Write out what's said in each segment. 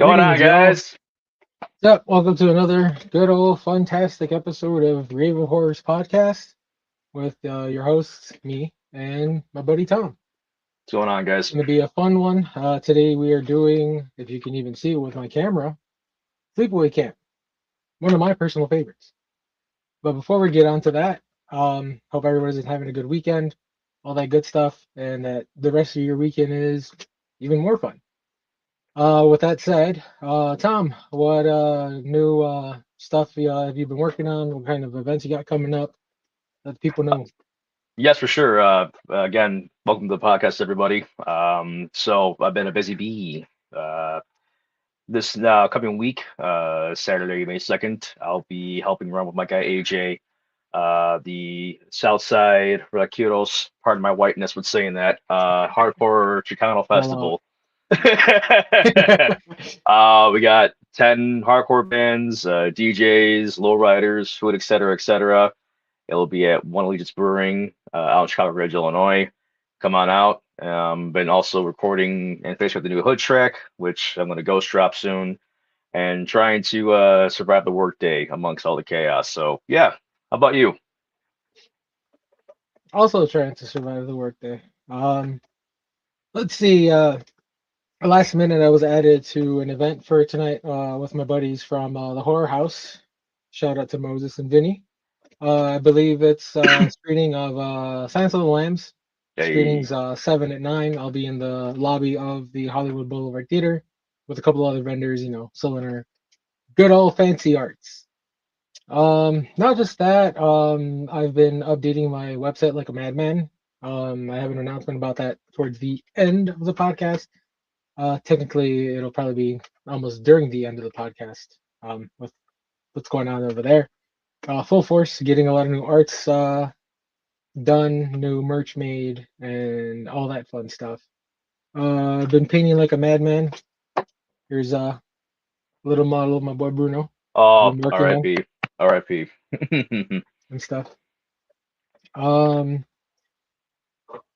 going on, Greetings, y'all. guys? Yep, welcome to another good old fantastic episode of Raven Horrors Podcast with your hosts, me and my buddy Tom. What's going on, It's guys? going to be a fun one. Today we are doing, if you can even see it with my camera, Sleepaway Camp, one of my personal favorites. But before we get on to that, hope everybody's having a good weekend, all that good stuff, and that the rest of your weekend is even more fun. With that said, Tom, what new stuff have you been working on? What kind of events you got coming up? Let people know. Yes, for sure. Again, welcome to the podcast, everybody. So I've been a busy bee. This coming week, Saturday, May 2nd, I'll be helping run with my guy AJ, the Southside Rakiros, pardon my whiteness with saying that, Hardcore Chicano Well, Festival. We got 10 hardcore bands, DJs, lowriders, food, etc., etc. It'll be at One Allegiance Brewing out in Chicago Ridge, Illinois. Come on out. Been also recording and finishing up the new Hood track, which I'm going to ghost drop soon, and trying to survive the workday amongst all the chaos. So, yeah. How about you? also trying to survive the workday. Let's see. Last minute, I was added to an event for tonight with my buddies from the Horror House. Shout out to Moses and Vinny. I believe it's screening of Silence of the Lambs. Hey, Screenings 7 at 9. I'll be in the lobby of the Hollywood Boulevard Theater with a couple other vendors, selling our good old fancy arts. Not just that, I've been updating my website like a madman. I have an announcement about that towards the end of the podcast. Technically, it'll probably be almost during the end of the podcast with what's going on over there. Full force, getting a lot of new arts done, new merch made, and all that fun stuff. I've been painting like a madman. Here's a little model of my boy Bruno. I've oh, been working on RIP. RIP. and stuff. Um,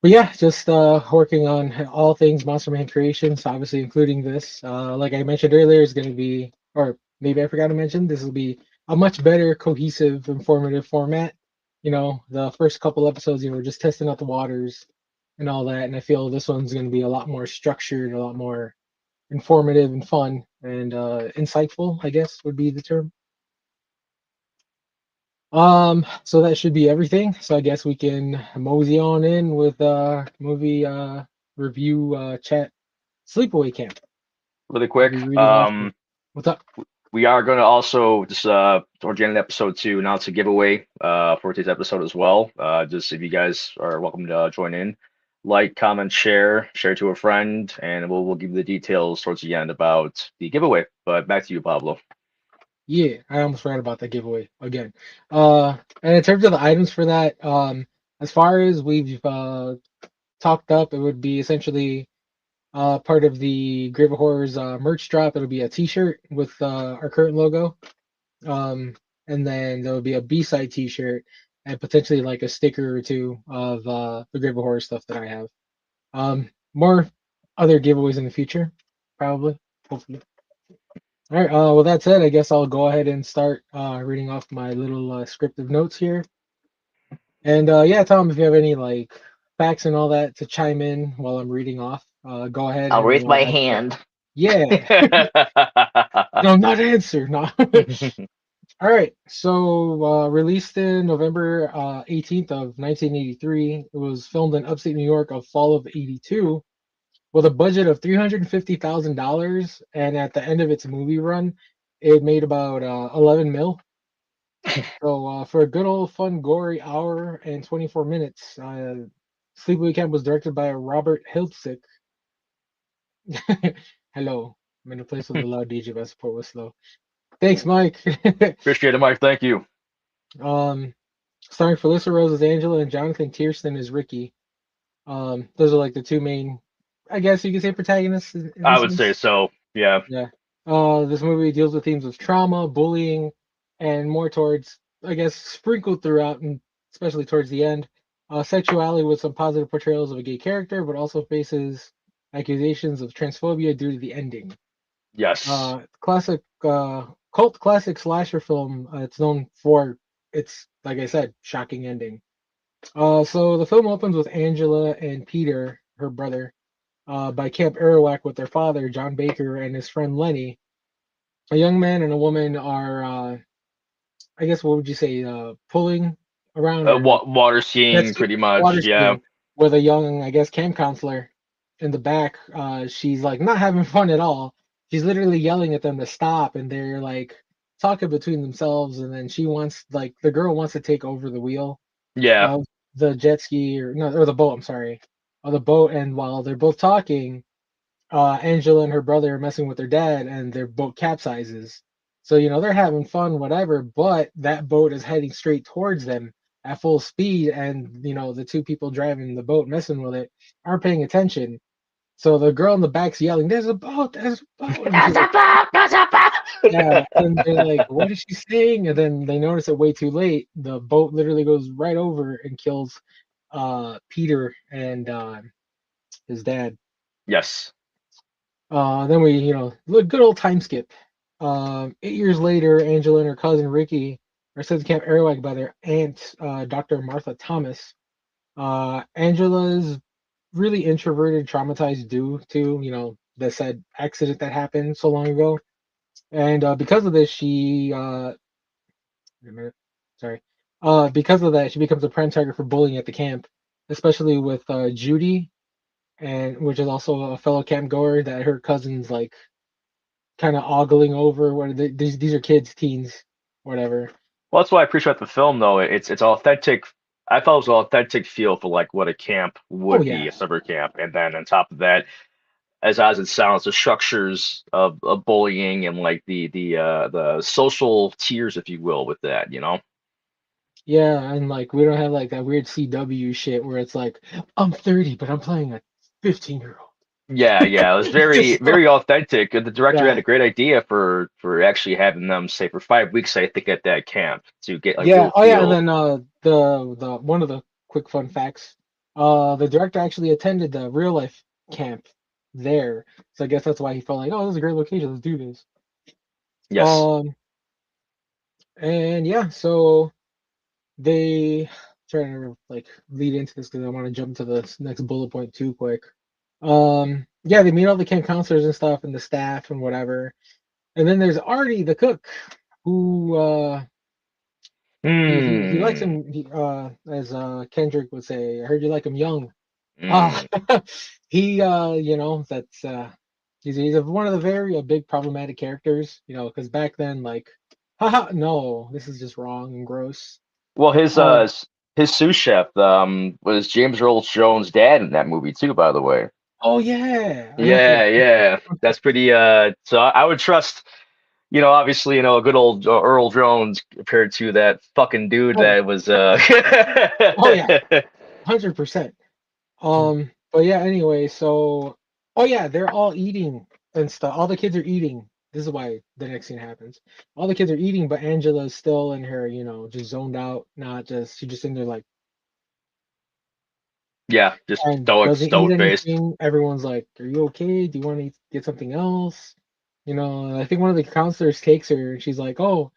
but yeah, just working on all things Monster Man creations, obviously including this. Like I mentioned earlier, is going to be, or maybe I forgot to mention, this will be a much better, cohesive, informative format. The first couple episodes, we're just testing out the waters and all that, and I feel this one's going to be a lot more structured, a lot more informative and fun and insightful, I guess would be the term. So that should be everything. So I guess we can mosey on in with movie review chat. Sleepaway Camp. Really I'll quick. be reading off the. What's up? We are going to also just towards the end of the episode to announce a giveaway for today's episode as well. Just if you guys are welcome to join in, like, comment, share to a friend, and we'll give you the details towards the end about the giveaway. But back to you, Pablo. Yeah, I almost forgot about that giveaway again. And in terms of the items for that, as far as we've talked up, it would be essentially part of the Grave of Horrors merch drop. It'll be a T-shirt with our current logo. Um, and then there will be a B-side T-shirt and potentially like a sticker or two of the Grave of Horror stuff that I have. More other giveaways in the future, probably, hopefully. All right. With that said, I guess I'll go ahead and start reading off my little script of notes here. And yeah, Tom, if you have any like facts and all that to chime in while I'm reading off, go ahead I'll and raise we'll my add. hand. Yeah. No, not answer. No. All right. So, released in November 18th of 1983, it was filmed in upstate New York of fall of 82 with a budget of $350,000, and at the end of its movie run, it made about 11 mil. So, for a good old fun, gory hour and 24 minutes, Sleepaway Camp was directed by Robert Hiltzik. Hello. I'm in a place with a loud DJ, but support was slow. Thanks, Mike. Appreciate it, Mike. Thank you. um, Starring Felissa Rose as Angela and Jonathan Tiersten as Ricky. Those are like the two main, I guess you could say, protagonists in I this would one. say so. Yeah. Yeah. This movie deals with themes of trauma, bullying, and more towards, I guess, sprinkled throughout, and especially towards the end, sexuality with some positive portrayals of a gay character, but also faces accusations of transphobia due to the ending. Yes. Classic cult classic slasher film. It's known for its, like I said, shocking ending. So the film opens with Angela and Peter, her brother, by Camp Arawak with their father, John Baker, and his friend Lenny. A young man and a woman are, I guess, what would you say, pulling around or like Water jet skiing, ski, pretty much. water Yeah. skiing with a young, I guess, camp counselor in the back. She's like not having fun at all. She's literally yelling at them to stop, and they're like talking between themselves. And then she wants, like, the girl wants to take over the wheel Yeah. of the jet ski or no, or the boat. I'm sorry, of the boat. And while they're both talking, Angela and her brother are messing with their dad, and their boat capsizes. So they're having fun, whatever. But that boat is heading straight towards them at full speed, and the two people driving the boat, messing with it, aren't paying attention. So the girl in the back's yelling, "There's a boat! There's a boat!" And she's That's like, a boat. That's a "Yeah." boat. And they're like, "What is she saying?" And then they notice it way too late. The boat literally goes right over and kills Peter and his dad. Yes. Then we, look, good old time skip. 8 years later, Angela and her cousin Ricky are sent to Camp Arawak by their aunt, Dr. Martha Thomas. Angela's really introverted, traumatized due to, the said accident that happened so long ago. And because of this, wait a minute, sorry. Because of that, she becomes a prime target for bullying at the camp, especially with Judy, and which is also a fellow camp goer that her cousin's like kind of ogling over. What are these are kids, teens, whatever. Well, that's why I appreciate the film, though. It's authentic. I felt it was an authentic feel for like what a camp Oh would be, yeah, a summer camp, and then on top of that, as it sounds, the structures of bullying and like the social tiers, if you will, with that, you know. yeah, and like we don't have like that weird CW shit where it's like I'm 30, but I'm playing a 15-year-old. Yeah, yeah, it was very, Just very authentic. The director had yeah, a great idea for actually having them say for 5 weeks, I think, at that camp to get a yeah. real Oh yeah, and feel. then the one of the quick fun facts, the director actually attended the real life camp there, so I guess that's why he felt like, oh, this is a great location, let's do this. Yes. Um, and yeah, so they trying to like lead into this because I want to jump to the next bullet point too quick. Yeah, they meet all the camp counselors and stuff and the staff and whatever. And then there's Artie the cook who he likes Hmm. him as Kendrick would say, I heard you like him young. Uh Hmm. he that's he's one of the very big problematic characters, because back then like haha no, this is just wrong and gross. Well, Um his sous chef was James Earl Jones' dad in that movie too, by the way. oh yeah, I don't Yeah, forget. yeah. That's pretty so I would trust, obviously, a good old Earl Jones compared to that fucking dude Oh, that was oh yeah, 100%. But yeah, anyway, so oh yeah, they're all eating and stuff. All the kids are eating. This is why the next scene happens. All the kids are eating, but Angela's still in her, just zoned out, not just she's just in there like yeah, just and stoic, doesn't eat stone faced. anything. Everyone's like, "Are you okay? Do you want to get something else?" And I think one of the counselors takes her and she's like, "Oh,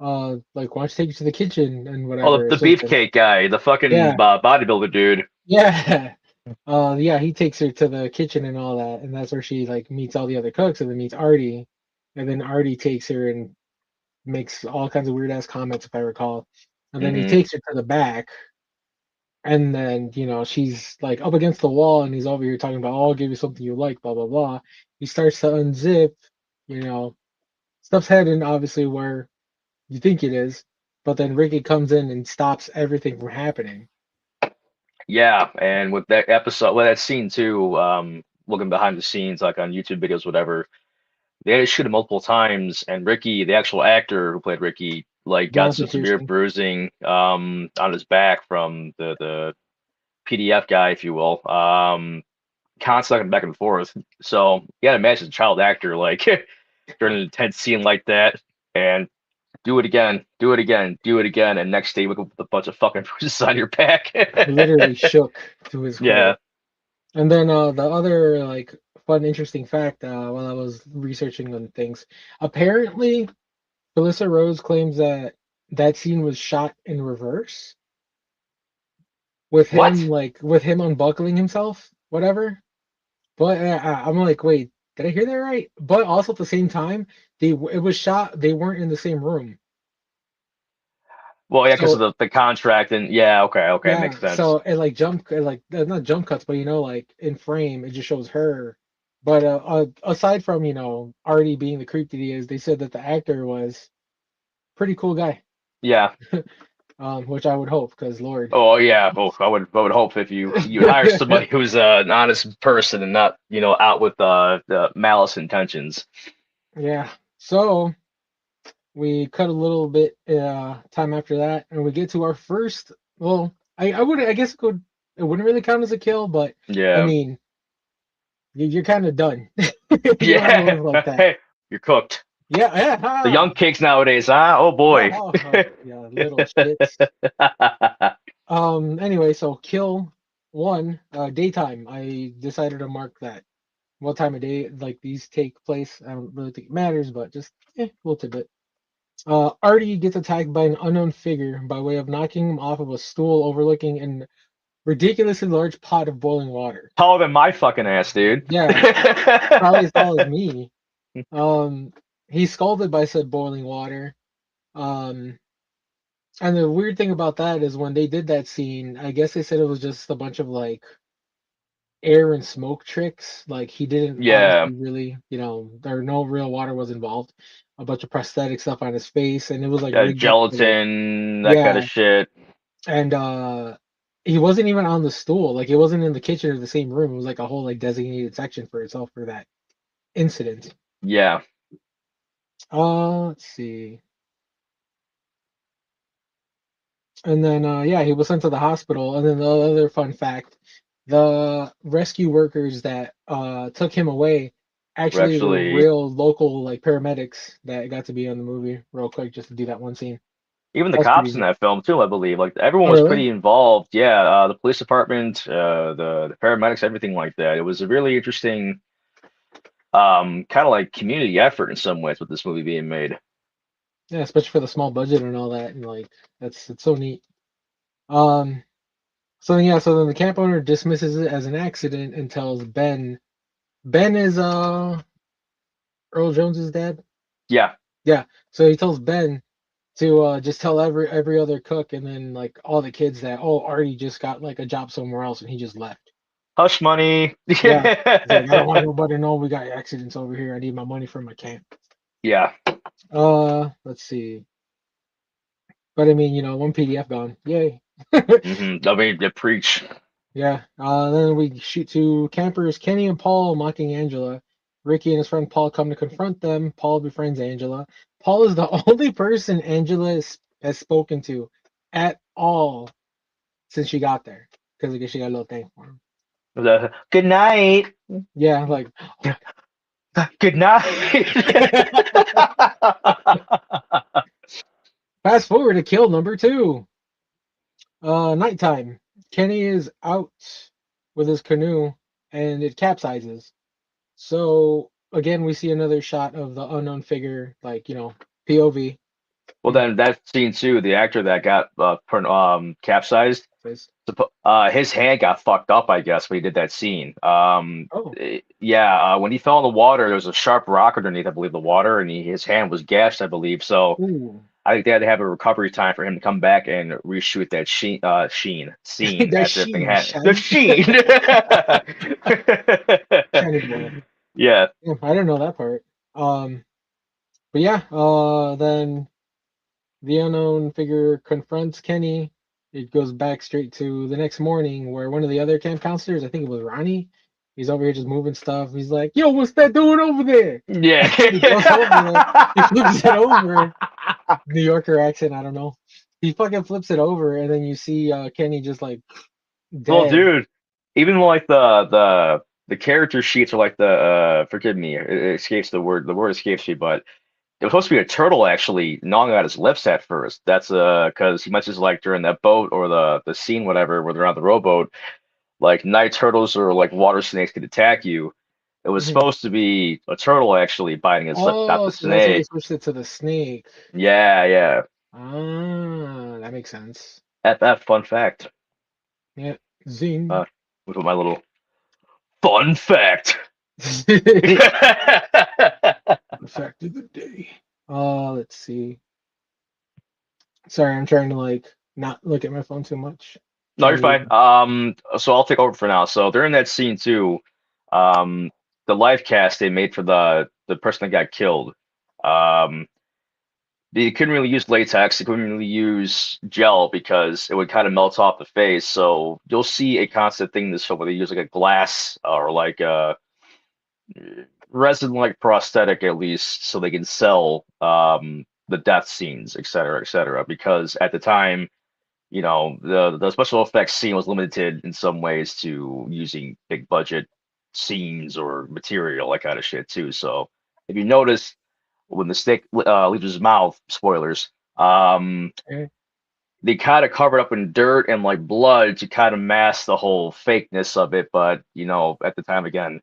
like why don't you take her to the kitchen and Oh, whatever or the something." beefcake guy, the fucking Yeah, bodybuilder dude. yeah. Yeah, he takes her to the kitchen and all that, and that's where she like meets all the other cooks, and then meets Artie, and then Artie takes her and makes all kinds of weird ass comments, if I recall, and then he Hmm. takes her to the back, and then she's like up against the wall, and he's over here talking about, "Oh, I'll give you something you like," blah blah blah. He starts to unzip, you know, stuff's heading obviously where you think it is, but then Ricky comes in and stops everything from happening. Yeah, and with that episode, well, that scene too, looking behind the scenes, like on YouTube videos, whatever, they had to shoot it multiple times, and Ricky, the actual actor who played Ricky, like got Jonathan some severe Pearson. bruising on his back from the PDF guy, if you will, constantly back and forth. So you gotta imagine a child actor like during an intense scene like that, and do it again, do it again, do it again, and next day you wake up with a bunch of fucking bruises on your back. Literally shook to his Yeah. core. And then the other like fun, interesting fact while I was researching on things. Apparently, Felissa Rose claims that that scene was shot in reverse with him, What? like with him unbuckling himself, whatever. But I'm like, wait, did I hear that right? But also at the same time, it was shot. They weren't in the same room. Well, yeah, because of So the contract and yeah, okay, okay, makes yeah, sense. so it like not jump cuts, but like in frame, it just shows her. But aside from Artie being the creep that he is, they said that the actor was pretty cool guy. Yeah. Which I would hope, because Lord. Oh yeah. Oh, I would hope if you would hire somebody who's an honest person and not out with the malice intentions. Yeah. So we cut a little bit time after that, and we get to our first. Well, I guess it wouldn't really count as a kill, but I Yeah. mean you're kind of done. You don't have to Yeah. live like that. You're cooked. Yeah, yeah, The young ha, kids nowadays, huh? Oh ha, boy. ha, ha. Yeah, little shits. Anyway, so kill one, daytime. I decided to mark that. What time of day like these take place? I don't really think it matters, but just little tidbit. Artie gets attacked by an unknown figure by way of knocking him off of a stool overlooking an ridiculously large pot of boiling water. Taller than my fucking ass, dude. Yeah, probably as tall as me. Um, he's scalded by said boiling water. Um, and the weird thing about that is when they did that scene, I guess they said it was just a bunch of like air and smoke tricks. Like he didn't Yeah. honestly really, there no real water was involved. A bunch of prosthetic stuff on his face, and it was like Yeah, rigged up for like, gelatin, that kind of yeah. shit. And he wasn't even on the stool. Like it wasn't in the kitchen or the same room. It was like a whole like designated section for itself for that incident. Yeah. Let's see. And then yeah, he was sent to the hospital. And then the other fun fact, the rescue workers that took him away We're actually were actually real local like paramedics that got to be on the movie real quick just to do that one scene. even the That's cops in pretty. that film too, I believe. Like everyone Oh was really? pretty involved. Yeah, the police department, the paramedics, everything like that. It was a really interesting, kind of like community effort in some ways with this movie being made. Yeah, especially for the small budget and all that. And like it's so neat. Um So yeah, so then the camp owner dismisses it as an accident and tells Ben. Ben is Earl Jones's dad. Yeah. Yeah. So he tells Ben to just tell every other cook and then like all the kids that Artie just got like a job somewhere else and he just left. Hush money. Yeah. He's like, I don't want nobody to know we got accidents over here. I need my money from my camp. Yeah. Let's see. But I mean, one PDF gone. Yay. I mean, they preach. Yeah. Then we shoot to campers Kenny and Paul mocking Angela. Ricky and his friend Paul come to confront them. Paul befriends Angela. Paul is the only person Angela has spoken to at all since she got there. Because I guess she got a little thing for him. Good night. Yeah, like Good night. fast forward to kill number 2. Nighttime. Kenny is out with his canoe and it capsizes. So again, we see another shot of the unknown figure, like POV. Well, then that scene too, the actor that got capsized, Says, his hand got fucked up, I guess, when he did that scene. oh, Yeah, when he fell in the water, there was a sharp rock underneath, I believe, the water, and his hand was gashed, I believe. So ooh, I think they had to have a recovery time for him to come back and reshoot that scene that after everything sheen, had the shine, sheen. shiny boy. Yeah, Yeah, I didn't know that part. But yeah, then the unknown figure confronts Kenny. It goes back straight to the next morning where one of the other camp counselors, I think it was Ronnie, he's over here just moving stuff. He's like, "Yo, what's that doing over there?" yeah. And he goes over there, he flips it over. New Yorker accent, I don't know. He fucking flips it over, and then you see Kenny just like Well, dead. dude, even like the character sheets are like the forgive me, it escapes the word escapes me, but it was supposed to be a turtle actually gnawing at his lips at first. That's because he mentions like during that boat or the scene whatever where they're on the rowboat, like night turtles or like water snakes could attack you. It was Mhm. supposed to be a turtle actually biting his lip, not Oh, the so that's why they snake. switched it to the snake. Yeah, yeah. Ah, that makes sense. That fun fact. Yeah. Zing. Uh, with my little fun fact. The fact of the day. Let's see. Sorry, I'm trying to like not look at my phone too much. No, you're Trying to. fine. So I'll take over for now. So during that scene too, um, the live cast they made for the person that got killed, um, they couldn't really use latex. They couldn't really use gel because it would kind of melt off the face. So you'll see a constant thing in this film where they use like a glass or like a resin-like prosthetic at least, so they can sell the death scenes, et cetera, et cetera. Because at the time, the special effects scene was limited in some ways to using big budget scenes or material, that kind of shit too. So if you notice when the snake leaves his mouth, spoilers, Okay. they kind of covered up in dirt and like blood to kind of mask the whole fakeness of it. But at the time, again,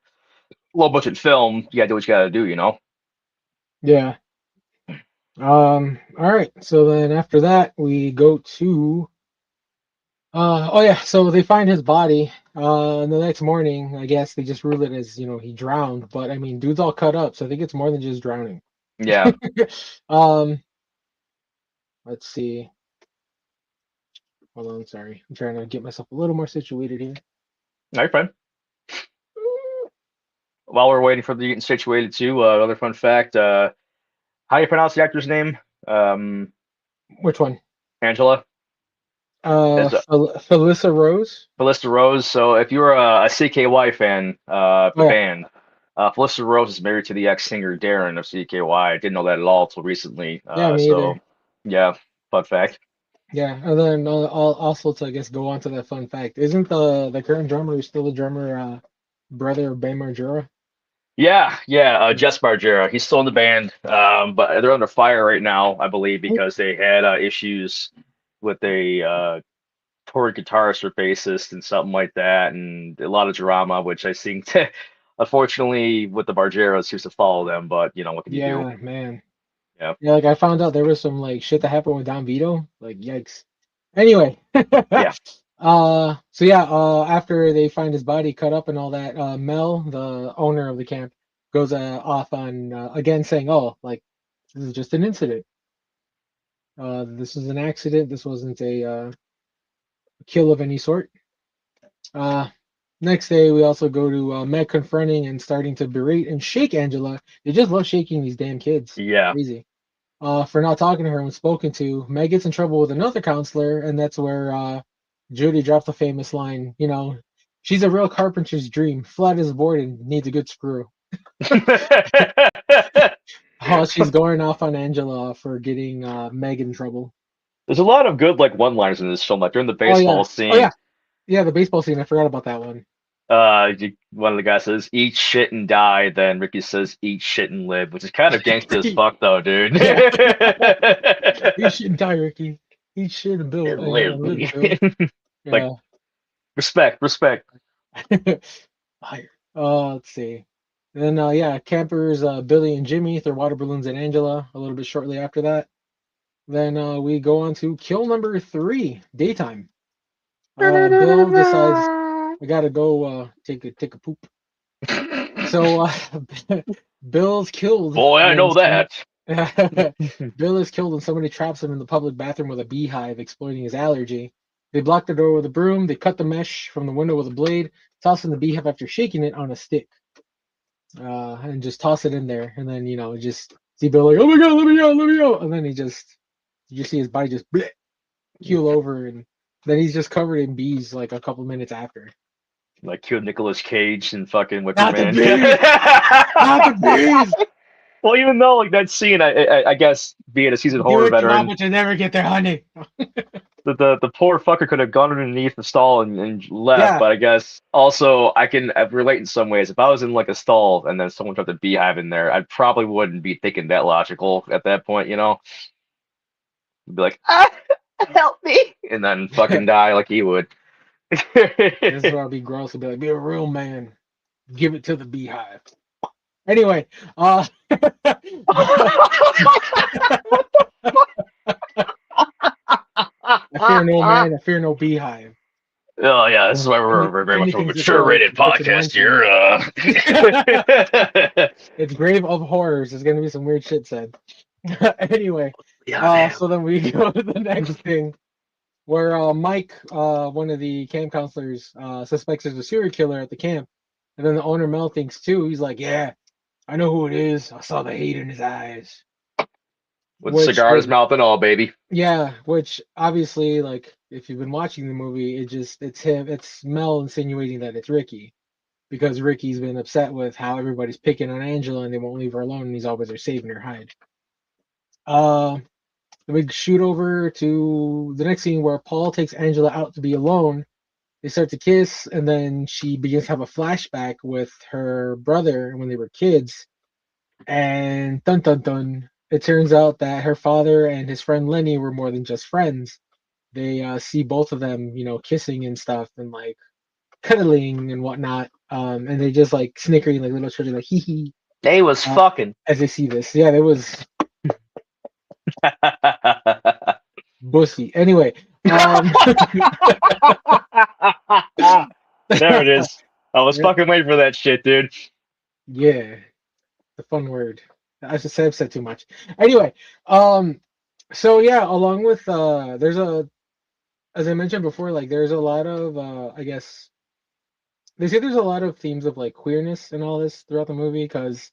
low budget film, you gotta do what you gotta do. Yeah. All right. So then after that, we go to. Oh yeah. So they find his body. And the next morning, I guess they just rule it as he drowned. But I mean, dude's all cut up, so I think it's more than just drowning. Yeah, um. Let's see. Hold on. Sorry. I'm trying to get myself a little more situated here. no, you're fine. While we're waiting for the getting situated too, another fun fact: how do you pronounce the actor's name? Um, Which one? Angela. It's Felissa Rose. Felissa Rose. So if you're a CKY fan, Oh the yeah. band, Felissa Rose is married to the ex-singer Darren of CKY. I didn't know that at all until recently. Yeah. Me So either. yeah, fun fact. Yeah, and then also to I guess go on to that fun fact, isn't the current drummer who's still the drummer brother of Bam Margera? Yeah, yeah, Jess Margera. He's still in the band, but they're under fire right now, I believe, because they had issues with a tour guitarist or bassist and something like that, and a lot of drama, which I think, unfortunately, with the Margeras seems to follow them. But what can you do? Yeah, man. Yeah, Yeah, like I found out there was some like shit that happened with Don Vito. Like yikes. Anyway, yeah, so yeah, after they find his body cut up and all that, Mel, the owner of the camp, goes off on again saying, "Oh, like this is just an incident. This is an accident. This wasn't a kill of any sort." Uh, Next day, we also go to Meg confronting and starting to berate and shake Angela. They just love shaking these damn kids. yeah. Crazy. For not talking to her when spoken to. Meg gets in trouble with another counselor, and that's where Judy dropped the famous line, she's a real carpenter's dream, flat as a board and needs a good screw. Oh, she's going off on Angela for getting Meg in trouble. There's a lot of good like one-liners in this film, like during the Oh, yeah. baseball Oh, scene. yeah. Yeah, the baseball scene. I forgot about that one. One of the guys says, "Eat shit and die." Then Ricky says, "Eat shit and live," which is kind of gangster as fuck, though, dude. Yeah. Eat shit and die, Ricky. Eat shit and Bill And and live. live, Bill. Like Yeah. respect, respect. Fire. Let's see. Then yeah, campers Billy and Jimmy throw water balloons at Angela a little bit shortly after that. Then we go on to kill number 3, daytime. Bill decides I gotta go take a poop. So Bill's killed Boy, I when know that. Bill is killed when somebody traps him in the public bathroom with a beehive, exploiting his allergy. They block the door with a broom. They cut the mesh from the window with a blade, toss in the beehive after shaking it on a stick, and just toss it in there. And then just see Bill like, oh my god, let me out, let me out, and then you see his body just bleh, keel over, and then he's just covered in bees like a couple minutes after. Like killed Nicolas Cage and fucking Wicker Not the Man. bees, not the bees. Well, even though like that scene, I guess being a seasoned Do horror what you want, veteran, but you never get there, honey. the poor fucker could have gone underneath the stall and left. Yeah, But I guess also I can relate in some ways. If I was in like a stall and then someone dropped a beehive in there, I probably wouldn't be thinking that logical at that point. I'd be like, help me, and then fucking die like he would. this is where I'll be gross and be like, be a real man. Give it to the beehive. Anyway, I fear no man, I fear no beehive. Oh yeah, this is why we're very much a Anything's mature before rated Butch and podcast here. Weinstein. It's grave of horrors. There's gonna be some weird shit said. Anyway, Yeah, damn. so then we go to the next thing where Mike, one of the camp counselors, suspects there's a serial killer at the camp, and then the owner Mel thinks too. He's like, "Yeah, I know who it is. I saw the hate in his eyes." With a cigar in his mouth and all, baby. Yeah, which obviously, like, if you've been watching the movie, it's Mel insinuating that it's Ricky because Ricky's been upset with how everybody's picking on Angela and they won't leave her alone, and he's always there saving her hide. Uh, the big shoot over to the next scene where Paul takes Angela out to be alone. They start to kiss, and then she begins to have a flashback with her brother when they were kids. And dun dun dun, it turns out that her father and his friend Lenny were more than just friends. They see both of them, kissing and stuff, and like cuddling and whatnot. And they just like snickering like little children, like hee hee, They was fucking. as they see this. Yeah, it was bussy. Anyway, There it is. I was Yeah. fucking waiting for that shit, dude. Yeah, the fun word. I should say I've said too much. Anyway, so yeah, along with there's a as I mentioned before, like there's a lot of I guess they say there's a lot of themes of like queerness and all this throughout the movie because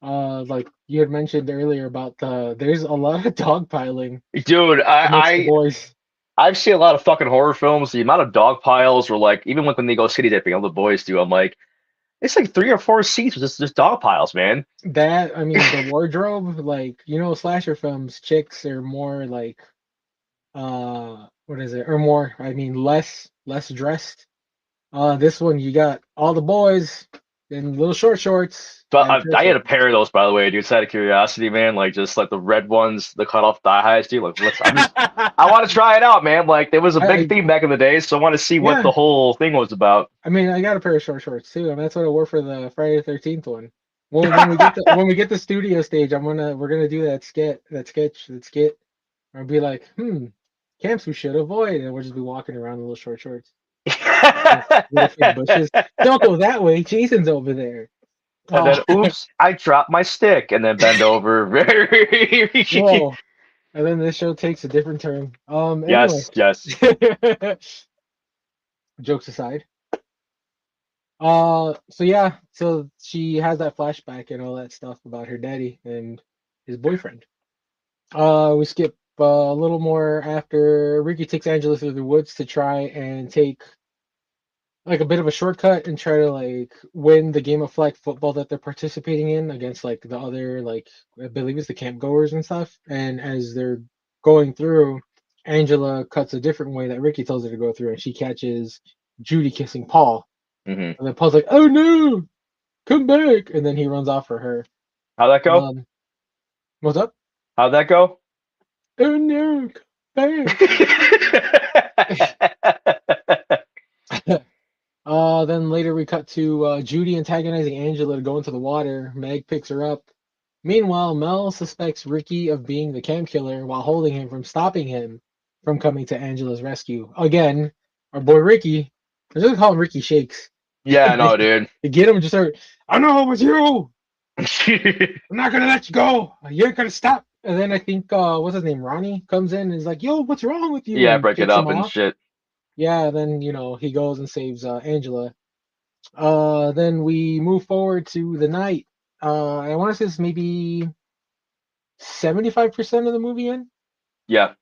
like you had mentioned earlier about there's a lot of dogpiling Dude, amongst the boys. I've seen a lot of fucking horror films. The amount of dog piles, or like even when they go city dipping, all the boys do. I'm like, it's like 3 or 4 seats with just dog piles, man. That I mean the wardrobe, like slasher films, chicks are more like what is it? Or more, I mean less dressed. This one you got all the boys in little short shorts But and I had parachute. a pair of those, by the way, dude. Just out of curiosity, man. Like just like the red ones, the cut off thigh highs, dude. Like, I want to try it out, man. Like there was a big I theme back in the day, so I want to see what yeah, the whole thing was about. I mean I got a pair of short shorts too, and that's what I wore for the Friday the 13th one. Well, when we get the studio stage, we're gonna do that skit. I'll be like, camps we should avoid, and we'll just be walking around in little short shorts, little fake bushes. Don't go that way. Jason's over there. And Oh, then, oops, I dropped my stick, and then bend over. Very. whoa. And then this show takes a different turn. Anyway, Yes, yes. jokes aside. So yeah, so she has that flashback and all that stuff about her daddy and his boyfriend. We skip a little more after Ricky takes Angela through the woods to try and take like a bit of a shortcut and try to like win the game of flag football that they're participating in against like the other like I believe it's the camp goers and stuff. And as they're going through, Angela cuts a different way that Ricky tells her to go through, and she catches Judy kissing Paul. Hmm. And then Paul's like, "Oh no, come back!" And then he runs off for her. How'd that go? What's up? How'd that go? Oh no, come back! Then later we cut to Judy antagonizing Angela to go into the water. Meg picks her up. Meanwhile, Mel suspects Ricky of being the camp killer while holding him from stopping him from coming to Angela's rescue. Again, our boy Ricky, I just call him Ricky Shakes. Yeah, they, no, dude. they get him just start, I know it was you. I'm not gonna let you go. You ain't gonna stop. And then I think what's his name? Ronnie comes in and is like, yo, what's wrong with you? Yeah, And break it kicks him up and off. shit. Yeah, then he goes and saves Angela. Then we move forward to the night. I want to say it's maybe 75% of the movie in. Yeah.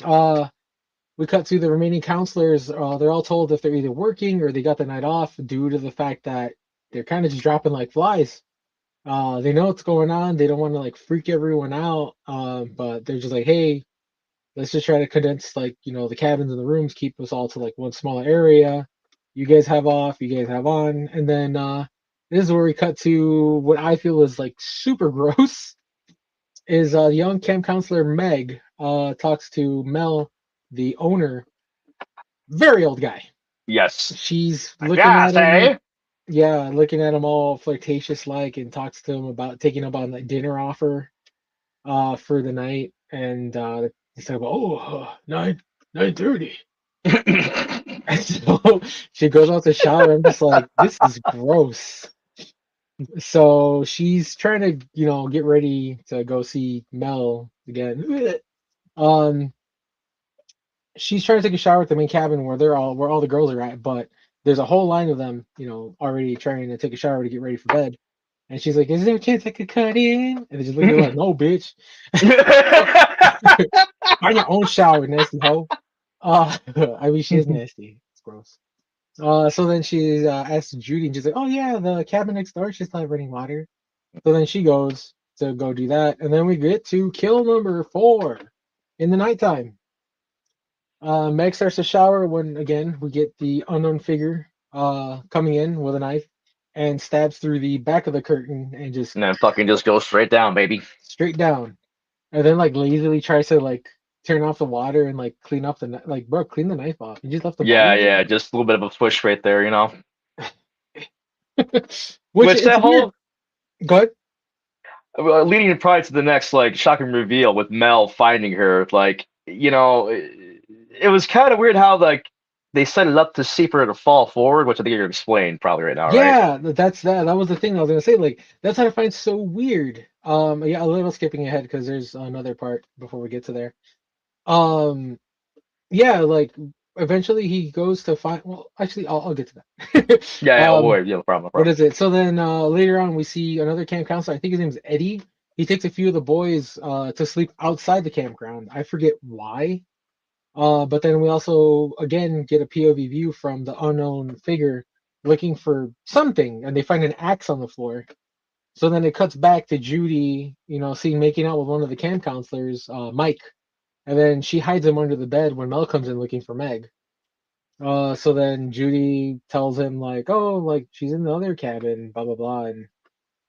Uh, we cut to the remaining counselors. They're all told if they're either working or they got the night off due to the fact that they're kind of just dropping like flies. They know what's going on. They don't want to like freak everyone out. But they're just like, hey, let's just try to condense like the cabins and the rooms, keep us all to like one smaller area. You guys have off, you guys have on, and then this is where we cut to what I feel is like super gross. Is young camp counselor Meg talks to Mel, the owner, very old guy. Yes. She's looking Yeah, at him. say. yeah, looking at him all flirtatious like, and talks to him about taking him on like dinner offer for the night, and he's like, oh, 9:30. And so she goes out to shower. I'm just like, this is gross. So she's trying to, get ready to go see Mel again. Um, she's trying to take a shower at the main cabin where all the girls are at, but there's a whole line of them, already trying to take a shower to get ready for bed. And she's like, "Is there a chance I could cut in?" And they just look at her like, "No, bitch. Find your own shower, nasty hoe." I mean, she is nasty. It's gross. So then she asks Judy, and she's like, "Oh yeah, the cabin next door. She's not running water." So then she goes to go do that, and then we get to kill number 4 in the nighttime. Meg starts to shower when again we get the unknown figure coming in with a knife and stabs through the back of the curtain and just And then fucking just go straight down, baby. straight down, and then like lazily tries to like turn off the water and like clean up like, bro, clean the knife off. You just left the body Yeah, there. yeah, just a little bit of a push right there, you know. Which Which it's that weird. whole Go ahead. leading probably to the next like shocking reveal with Mel finding her, like, it was kind of weird how like they set it up to see for her to fall forward, which I think you're gonna explain probably right now, right? Yeah, that was the thing I was gonna say. Like that's what I find so weird. Yeah, a little skipping ahead because there's another part before we get to there. Um, yeah, like eventually he goes to find. Well, actually, I'll get to that. Yeah, yeah, oh boy, yeah, no problem, no What problem. is it? So then later on we see another camp counselor. I think his name's Eddie. He takes a few of the boys to sleep outside the campground. I forget why. But then we also again get a POV view from the unknown figure looking for something, and they find an axe on the floor. So then it cuts back to Judy, seeing making out with one of the camp counselors, Mike, and then she hides him under the bed when Mel comes in looking for Meg. So then Judy tells him like, oh, like she's in the other cabin, blah blah blah, and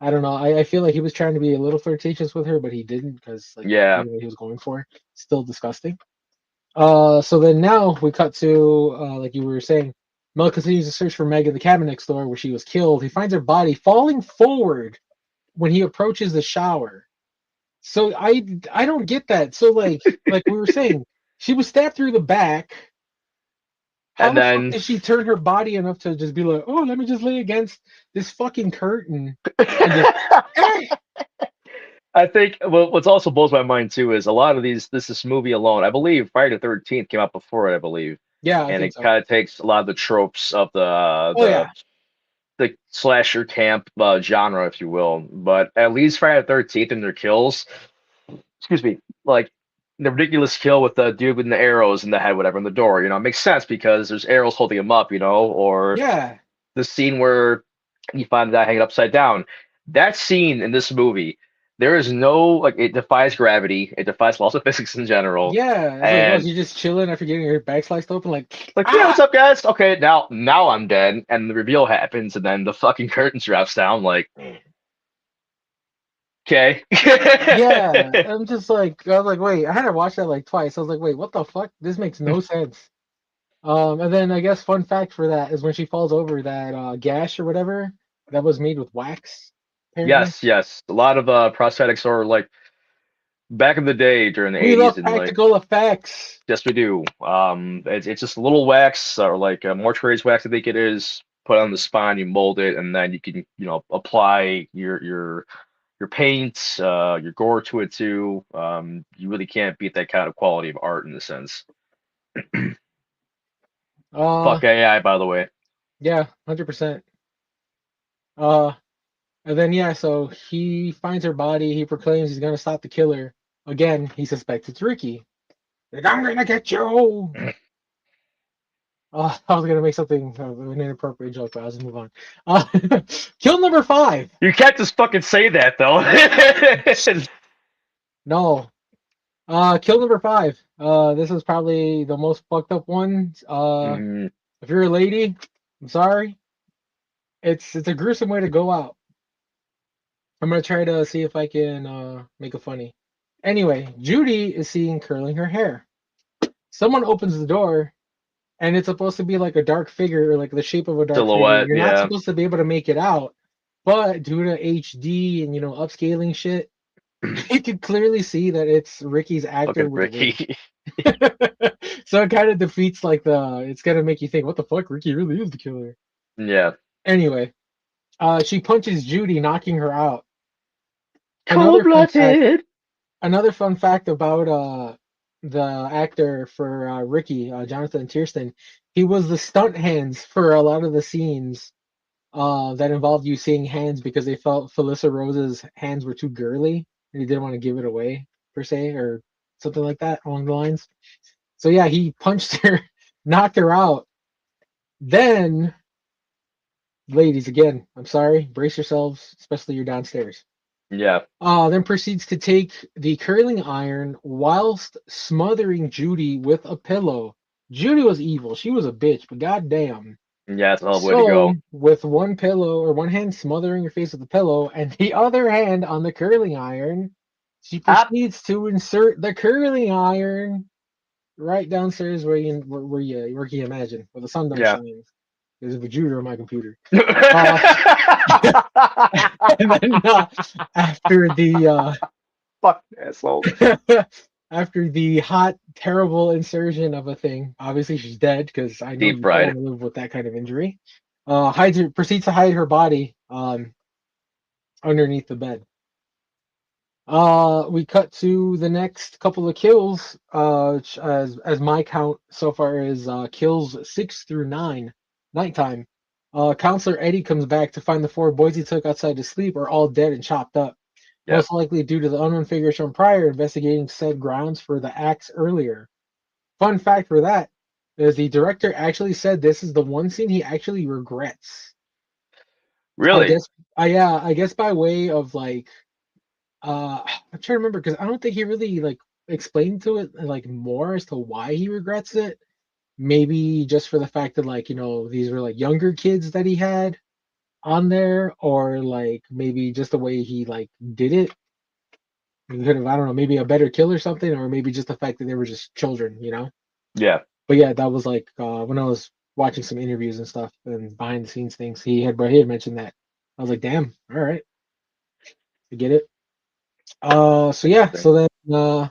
I don't know. I feel like he was trying to be a little flirtatious with her, but he didn't because like Yeah, what he was going for. Still disgusting. So then now we cut to like you were saying, Mel continues to search for Meg in the cabin next door where she was killed. He finds her body falling forward when he approaches the shower. So I don't get that. So like we were saying, she was stabbed through the back. How and the fuck then did she turn her body enough to just be like, oh, let me just lay against this fucking curtain and just eh! I think what's also blows my mind too is a lot of this movie alone. I believe Friday the 13th came out before it, I believe, Yeah, I and think it so. kind of takes a lot of the tropes of the Oh yeah. the slasher camp genre, if you will. But at least Friday the 13th and their kills, excuse me, like the ridiculous kill with the dude with the arrows in the head, whatever, in the door. It makes sense because there's arrows holding him up, or Yeah. the scene where you find that hanging upside down. That scene in this movie, there is no like it defies gravity, it defies laws of physics in general, Yeah. It's like, oh, and she's just chilling after getting her back sliced open, like, like, yeah, what's ah! up, guys? Okay, now I'm dead, and the reveal happens, and then the fucking curtain drops down. Like, okay, Yeah. I'm just like, I was like, wait, I had to watch that like twice. I was like, wait, what the fuck? This makes no sense. And then I guess fun fact for that is when she falls over that gash or whatever that was made with wax, apparently. yes, yes, a lot of prosthetics are like back in the day during the We 80s, love and like practical effects. yes, we do. It's just a little wax or like a mortuary's wax, I think it is. Put on the spine, you mold it, and then you can, apply your paint, your gore to it too. You really can't beat that kind of quality of art in a sense. Uh, Fuck AI, by the way. yeah, 100%. Uh, and then yeah, so he finds her body. He proclaims he's gonna stop the killer. Again, he suspects it's Ricky. Like, I'm gonna get you. I was gonna make something an inappropriate joke, but I was gonna move on. Kill number 5. You can't just fucking say that though. No. Kill number 5. This is probably the most fucked up one. Mm, If you're a lady, I'm sorry. It's a gruesome way to go out. I'm gonna try to see if I can make it funny. Anyway, Judy is seen curling her hair. Someone opens the door and it's supposed to be like a dark figure, or like the shape of a dark figure. Silhouette, You're not yeah. supposed to be able to make it out, but due to HD and upscaling shit, you can clearly see that it's Ricky's actor Fucking with a wig. Ricky. So it kind of defeats like it's gonna make you think, what the fuck, Ricky really is the killer. Yeah. Anyway, she punches Judy, knocking her out. Cold Another fun fact, blooded. another fun fact about the actor for Ricky, Jonathan Tiersten, he was the stunt hands for a lot of the scenes that involved you seeing hands because they felt Felissa Rose's hands were too girly and he didn't want to give it away per se or something like that along the lines. So yeah, he punched her, knocked her out. Then, ladies, again, I'm sorry, brace yourselves, especially you're downstairs. Yeah. Then proceeds to take the curling iron whilst smothering Judy with a pillow. Judy was evil. She was a bitch, but goddamn. Yeah, that's a hell of a way to So, go. with one pillow or one hand smothering her face with the pillow and the other hand on the curling iron, she Up. proceeds to insert the curling iron right downstairs where you imagine, where the sun don't Yeah. shine. There's a Vegeta on my computer. And then after the Fuck asshole. after the hot, terrible insertion of a thing, obviously she's dead because I know Deep you don't want fried. to live with that kind of injury. Proceeds to hide her body underneath the bed. We cut to the next couple of kills. As my count so far is kills 6 through 9, nighttime. Counselor Eddie comes back to find the 4 boys he took outside to sleep are all dead and chopped up. Yep. Most likely due to the unknown figure shown prior investigating said grounds for the axe earlier. Fun fact for that is the director actually said this is the one scene he actually regrets. I Really? guess I guess by way of like I'm trying to remember because I don't think he really like explained to it like more as to why he regrets it. Maybe just for the fact that like these were like younger kids that he had on there, or like maybe just the way he like did it. He could have, I don't know, maybe a better kill or something, or maybe just the fact that they were just children. Yeah. But yeah, that was like when I was watching some interviews and stuff and behind the scenes things, he had mentioned that. I was like, damn, all right, I get it. So yeah, so then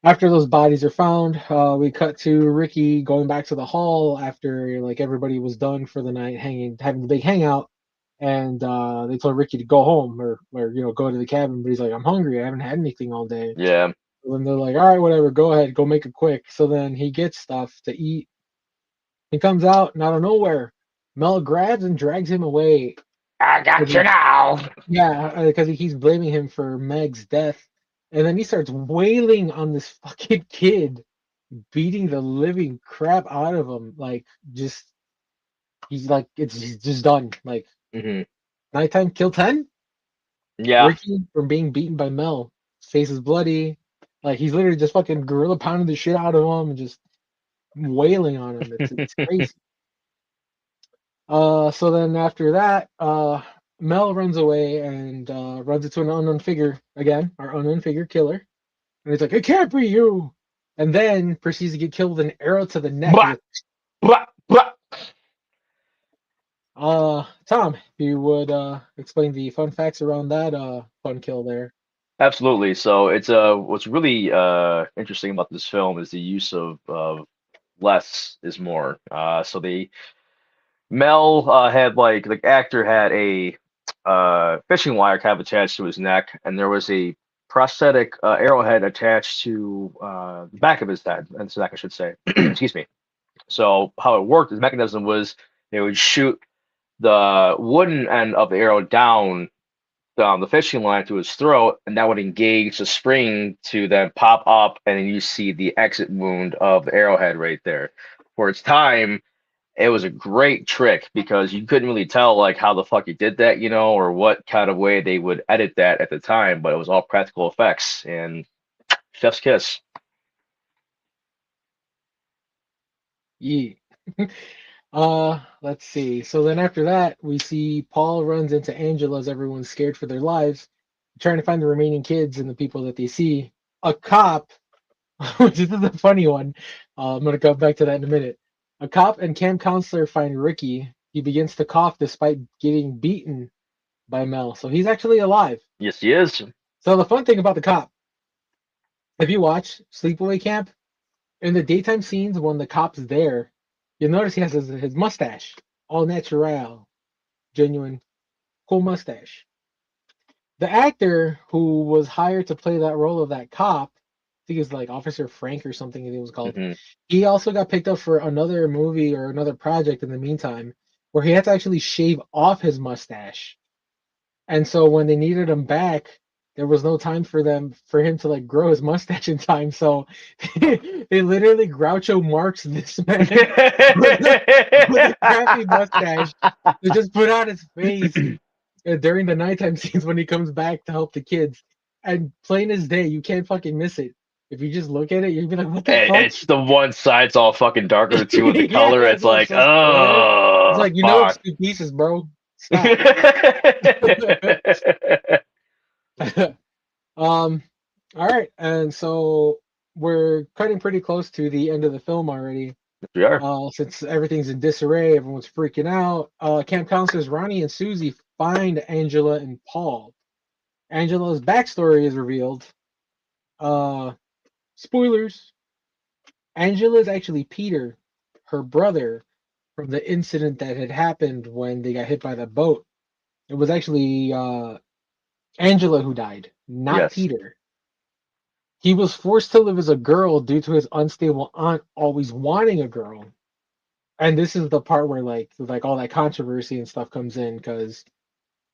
after those bodies are found, we cut to Ricky going back to the hall after like everybody was done for the night, having the big hangout, and they told Ricky to go home or go to the cabin, but he's like, I'm hungry, I haven't had anything all day. Yeah. So then they're like, all right, whatever, go ahead, go make it quick. So then he gets stuff to eat. He comes out and out of nowhere, Mel grabs and drags him away. I got you now. Yeah, because he keeps blaming him for Meg's death. And then he starts wailing on this fucking kid, beating the living crap out of him. Like, just, he's just done. Like, Hmm. nighttime, kill 10? Yeah. Ricky from being beaten by Mel. His face is bloody. Like, he's literally just fucking gorilla pounding the shit out of him and just wailing on him. It's crazy. So then after that, Mel runs away and runs into an unknown figure again, our unknown figure killer. And he's like, "It can't be you!" And then proceeds to get killed with an arrow to the neck. Blah, blah, blah. Tom, if you would explain the fun facts around that fun kill there. Absolutely. So it's what's really interesting about this film is the use of less is more. So the Mel had like the actor had a fishing wire kind of attached to his neck, and there was a prosthetic arrowhead attached to the back of his head, and his neck, I should say. Excuse me. So how it worked, his mechanism was they would shoot the wooden end of the arrow down the fishing line to his throat, and that would engage the spring to then pop up, and then you see the exit wound of the arrowhead right there. For its time, it was a great trick because you couldn't really tell like how the fuck he did that, or what kind of way they would edit that at the time, but it was all practical effects and chef's kiss. Yeah. Let's see. So then after that, we see Paul runs into Angela as everyone's scared for their lives, trying to find the remaining kids and the people that they see. A cop, which is a funny one. I'm gonna come back to that in a minute. A cop and camp counselor find Ricky. He begins to cough despite getting beaten by Mel. So he's actually alive. Yes, he is. So the fun thing about the cop, if you watch Sleepaway Camp, in the daytime scenes when the cop's there, you'll notice he has his mustache, all natural, genuine, cool mustache. The actor who was hired to play that role of that cop, I think it's like Officer Frank or something it was called. Hmm. He also got picked up for another movie or another project in the meantime, where he had to actually shave off his mustache. And so when they needed him back, there was no time for him to like grow his mustache in time. So they literally Groucho Marx this man with a crappy mustache to just put on his face during the nighttime scenes when he comes back to help the kids. And plain as day, you can't fucking miss it. If you just look at it, you'd be like, "What the fuck?" It's the one side's all fucking darker too with the Yeah, color. It's it's all like, so square. It's oh, like it's fuck. 2 pieces, bro. Stop. um, all right, and so we're cutting pretty close to the end of the film already. We are. Since everything's in disarray, everyone's freaking out. Camp counselors Ronnie and Susie find Angela and Paul. Angela's backstory is revealed. Uh, Spoilers. Angela is actually Peter, her brother, from the incident that had happened when they got hit by the boat. It was actually Angela who died, not Yes. Peter. He was forced to live as a girl due to his unstable aunt always wanting a girl. And this is the part where like all that controversy and stuff comes in because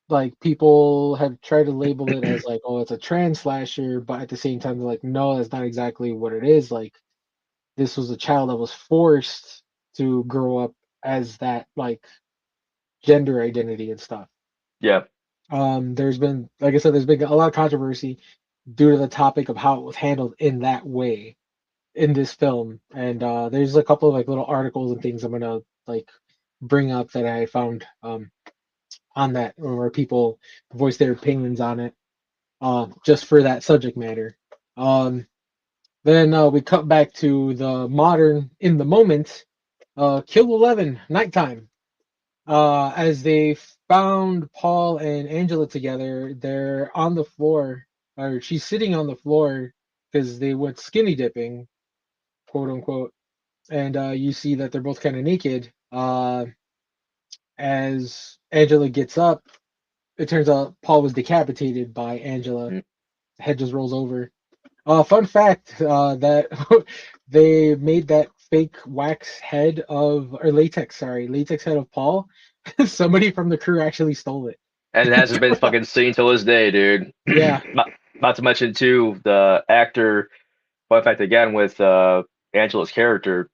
like people have tried to label it as like, oh, it's a trans slasher, but at the same time they're like, no, that's not exactly what it is. Like this was a child that was forced to grow up as that like gender identity and stuff. Yeah. There's been, like I said, there's been a lot of controversy due to the topic of how it was handled in that way in this film. And there's a couple of like little articles and things I'm gonna like bring up that I found on that where people voice their opinions on it just for that subject matter. Um, then we cut back to the modern in the moment. Kill 11, nighttime. As they found Paul and Angela together, they're on the floor, or she's sitting on the floor because they went skinny dipping, quote unquote. And you see that they're both kind of naked. As Angela gets up, it turns out Paul was decapitated by Angela. Mm. Head just rolls over. Fun fact that they made that fake wax head of, or latex, sorry, latex head of Paul. Somebody from the crew actually stole it. And it hasn't been fucking seen till this day, dude. Yeah. Not to mention too, the actor, fun fact again with Angela's character,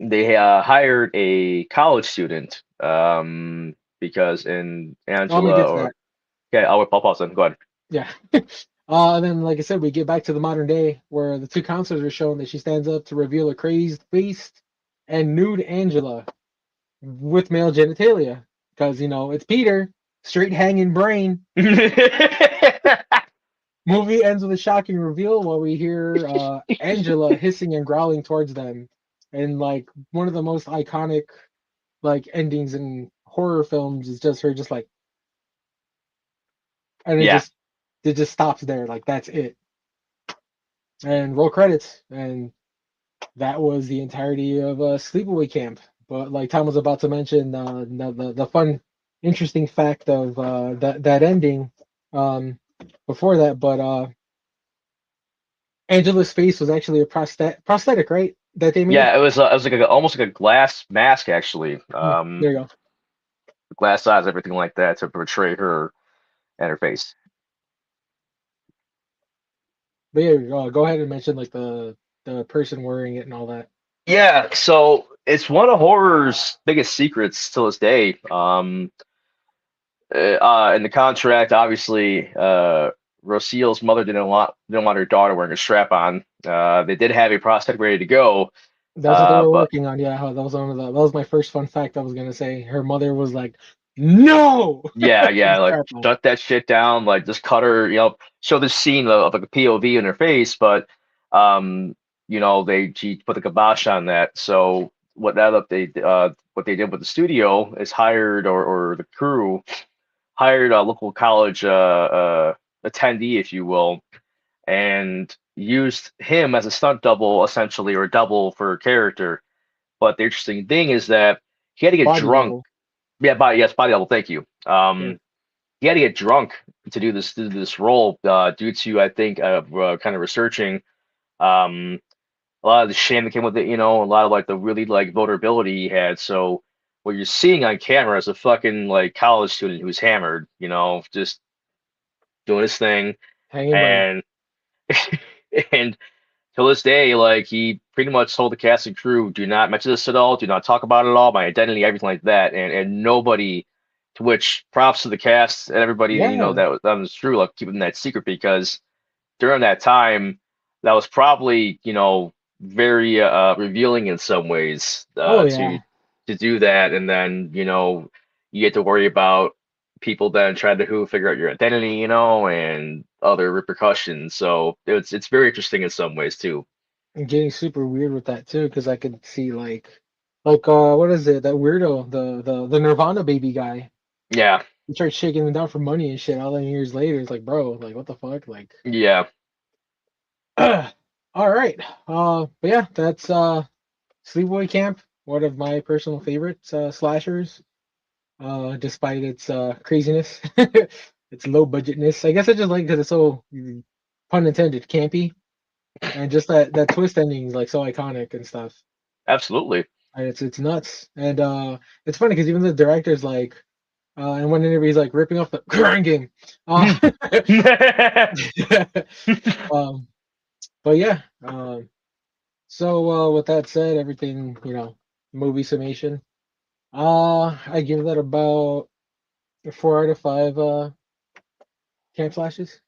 they hired a college student because in Let me Angela get to or that. okay, I'll pause then. Go ahead. Yeah. And then, like I said, we get back to the modern day where the two counselors are showing that she stands up to reveal a crazed faced and nude Angela with male genitalia. Because, it's Peter, straight hanging brain. Movie ends with a shocking reveal while we hear Angela hissing and growling towards them. And like one of the most iconic like endings in horror films is just her just like, and Yeah. it just stops there. Like that's it. And roll credits. And that was the entirety of Sleepaway Camp. But like Tom was about to mention, the fun, interesting fact of that ending before that. But Angela's face was actually a prosthetic, right? That they made. Yeah, it was like almost like a glass mask actually. There you go. Glass eyes, everything like that to portray her and her face. But yeah, go ahead and mention like the person wearing it and all that. Yeah, so it's one of horror's biggest secrets to this day. In the contract, obviously, Roseal's mother didn't want her daughter wearing a strap on. They did have a prosthetic ready to go, That's what they were but working on. Yeah, that was one of the. That was my first fun fact I was gonna say. Her mother was like, "No!" yeah, yeah, like Strap on. shut that shit down. Like just cut her, show this scene of like a POV in her face, but um, she put the kibosh on that. So what they did with the studio is hired or the crew hired a local college attendee, if you will, and used him as a stunt double essentially or double for a character. But the interesting thing is that he had to get Body drunk. double. Yeah, body double. Thank you. Yeah. He had to get drunk to do this role due to I think kind of researching um, a lot of the shame that came with it, you know, a lot of like the really like vulnerability he had. So what you're seeing on camera is a fucking like college student who's hammered, you know, just doing his thing, Hanging by. and and till this day, like he pretty much told the cast and crew, do not mention this at all, do not talk about it at all, my identity, everything like that, and nobody. To which props to the cast and everybody, you know, Yeah. that was true, like keeping that secret because during that time, that was probably, you know, very revealing in some ways Oh yeah. to do that, and then you know you get to worry about people then trying to who figure out your identity, you know, and other repercussions. So it's very interesting in some ways too. And getting super weird with that too, because I could see like what is it? That weirdo, the Nirvana baby guy. Yeah, He tried shaking him down for money and shit. All them years later, it's like, bro, like what the fuck, like. yeah, All right. But yeah, that's Sleepaway Camp, one of my personal favorites slashers. Despite its craziness, its low budgetness. I guess I just like because it's so pun intended campy, and just that twist ending is like so iconic and stuff. absolutely. And it's nuts, and it's funny because even the director's like, in one interview he's like ripping off the grind game. Um, but yeah. So with that said, everything movie summation. I give that about a 4 out of 5 camp slashes.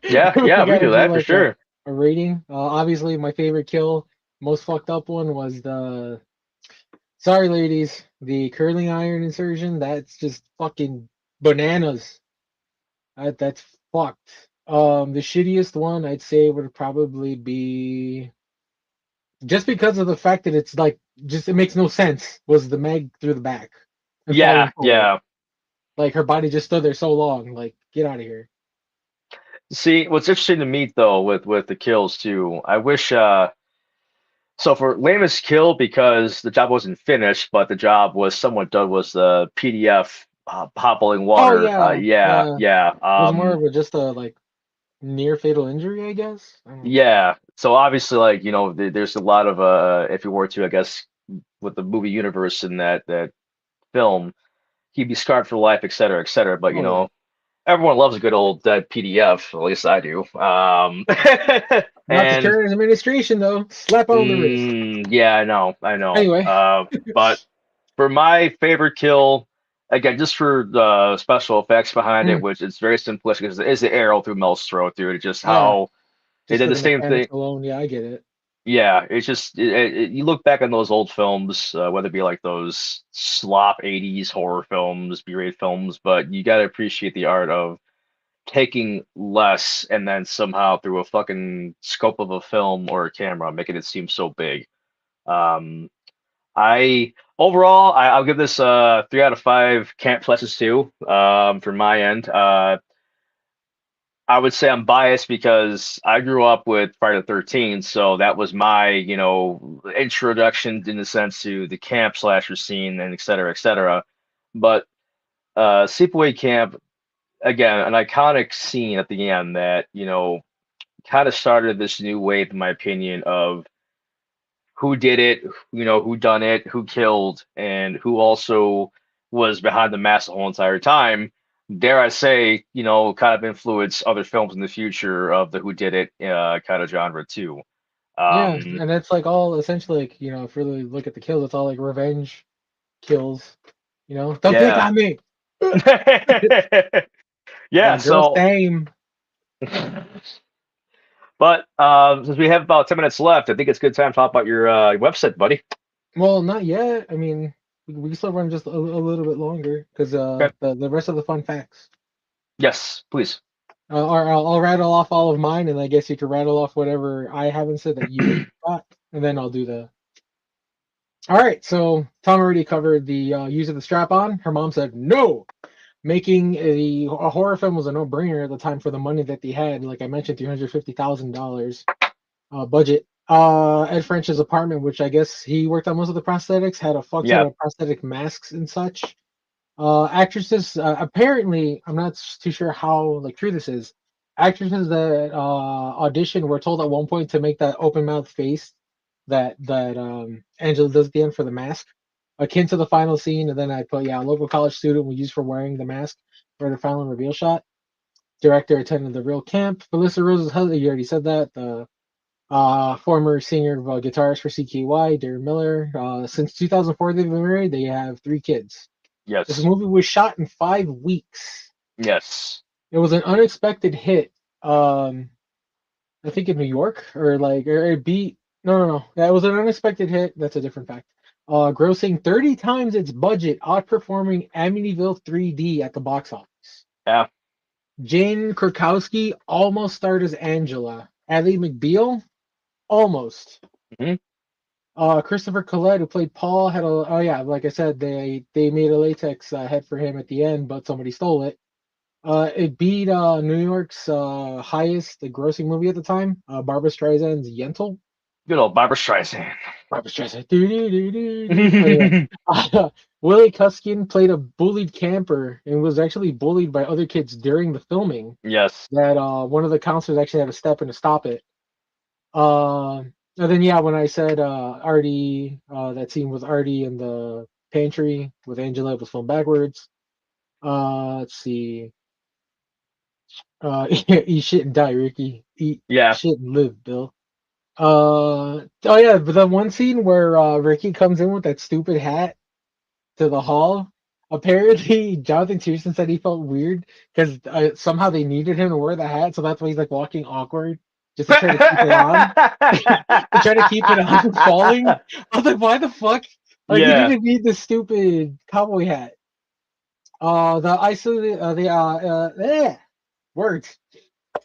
Yeah, If yeah, we we gotta do do that for like sure. a rating. Obviously my favorite kill, most fucked up one was the sorry ladies, the curling iron insertion. That's just fucking bananas. That's fucked. The shittiest one I'd say would probably be just because of the fact that it's like just it makes no sense was the Meg through the back and falling Yeah, forward. yeah. Like her body just stood there so long. Like get out of here. See, what's interesting to me though with the kills too, I wish so for lamest kill because the job wasn't finished, but the job was somewhat done was the PDF pot boiling Oh water. yeah, Yeah, yeah, it was more of a just a like near fatal injury, I guess. I don't know. yeah. So obviously, like you know, there's a lot of if you were to, I guess, with the movie universe in that film, he'd be scarred for life, et cetera, et cetera. But you Oh yeah, know, everyone loves a good old dead PDF. At least I do. not the And current administration though. Slap on the wrist. yeah, I know, I know. Anyway, But for my favorite kill, again, just for the special effects behind it, mm, which is very simplistic, because it is the arrow through Mel's throat, dude. It's just yeah, how they just did for the the same thing. mechanics alone, yeah, I get it. Yeah, it's just you look back on those old films, whether it be like those slop '80s horror films, B-rated films, but you gotta appreciate the art of taking less and then somehow through a fucking scope of a film or a camera making it seem so big. Um, I overall I'll give this 3 out of 5 camp pluses too. From my end, I would say I'm biased because I grew up with Friday the 13th, so that was my you know introduction in the sense to the camp slasher scene and et cetera, et cetera. But Sleepaway Camp again, an iconic scene at the end that you know kind of started this new wave, in my opinion, of who did it, you know, who done it, who killed, and who also was behind the mask the whole entire time. Dare I say, you know, kind of influence other films in the future of the who did it kind of genre too. Yeah, Um, and it's like all essentially like if you really look at the kills, it's all like revenge kills. Don't pick yeah. on me. Yeah, Girl, so same. but since we have about 10 minutes left, I think it's a good time to talk about your website, buddy. Well, not yet. I mean, we can still run just a little bit longer because Okay. the rest of the fun facts. Yes, please. Or I'll rattle off all of mine, and I guess you can rattle off whatever I haven't said that you got, and then I'll do the. All right, so Tom already covered the use of the strap on. Her mom said no. Making a horror film was a no-brainer at the time for the money that they had. Like I mentioned, $350,000 budget. Ed French's apartment, which I guess he worked on most of the prosthetics, had a fuck ton Yeah. of prosthetic masks and such. Actresses, apparently, I'm not too sure how like true this is. Actresses that audition were told at one point to make that open mouth face that Angela does at the end for the mask, akin to the final scene. And then I put, yeah, a local college student was used for wearing the mask for the final reveal shot. Director attended the real camp. Melissa Rose's husband, you already said that. The former singer guitarist for CKY, Darren Miller. Since 2004, they've been married. They have 3 kids. This Yes. movie was shot in 5 weeks. Yes. It was an unexpected hit. I think in New York or it beat. No, no, no. That was an unexpected hit. That's a different fact. Grossing 30 times its budget, outperforming Amityville 3D at the box office. Yeah. Jane Krakowski almost starred as Angela. Ally McBeal almost. Hmm. Christopher Collette, who played Paul, had a oh yeah, like I said, they made a latex head for him at the end, but somebody stole it. It beat New York's highest grossing movie at the time, Barbra Streisand's Yentl. Good old Barbara Streisand. Barbra Streisand. Anyway, Willie Cuskin played a bullied camper and was actually bullied by other kids during the filming. Yes. That one of the counselors actually had to step in to stop it. And then yeah, when I said Artie, that scene with Artie in the pantry with Angela was filmed backwards. Let's see. Eat shit and die, Ricky. Eat Yeah. shit and live, Bill. Oh yeah, but the one scene where Ricky comes in with that stupid hat to the hall. Apparently, Jonathan Pearson said he felt weird because somehow they needed him to wear the hat, so that's why he's like walking awkward just to try to keep it on. To try to keep it on from falling. I was like, why the fuck? Like, you Yeah. didn't need this stupid cowboy hat. The isolated, words.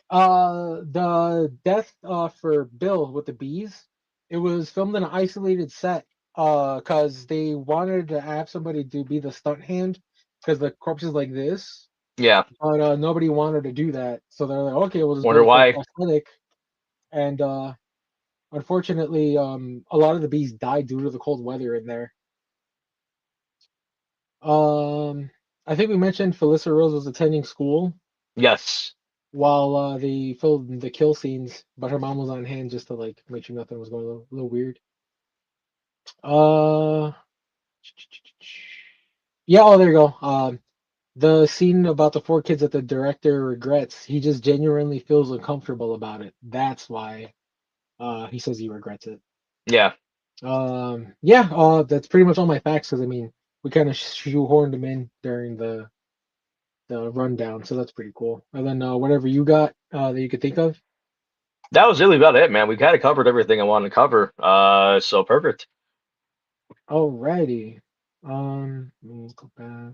The death for Bill with the bees. It was filmed in an isolated set. Cause they wanted to have somebody to be the stunt hand, because the corpse is like this, Yeah. but nobody wanted to do that. So they're like, okay, we'll just Wonder go for a why. prosthetic. And unfortunately, a lot of the bees died due to the cold weather in there. Um, I think we mentioned Felissa Rose was attending school Yes. while they filmed the kill scenes, but her mom was on hand just to like make sure nothing was going a little weird. Uh, yeah, oh there you go. The scene about the 4 kids that the director regrets, he just genuinely feels uncomfortable about it. That's why he says he regrets it. Yeah. Yeah, that's pretty much all my facts because I mean we kind of shoehorned them in during the rundown, so that's pretty cool. And then whatever you got that you could think of. That was really about it, man. We kind of covered everything I wanted to cover. So perfect. Alrighty. Let me go back.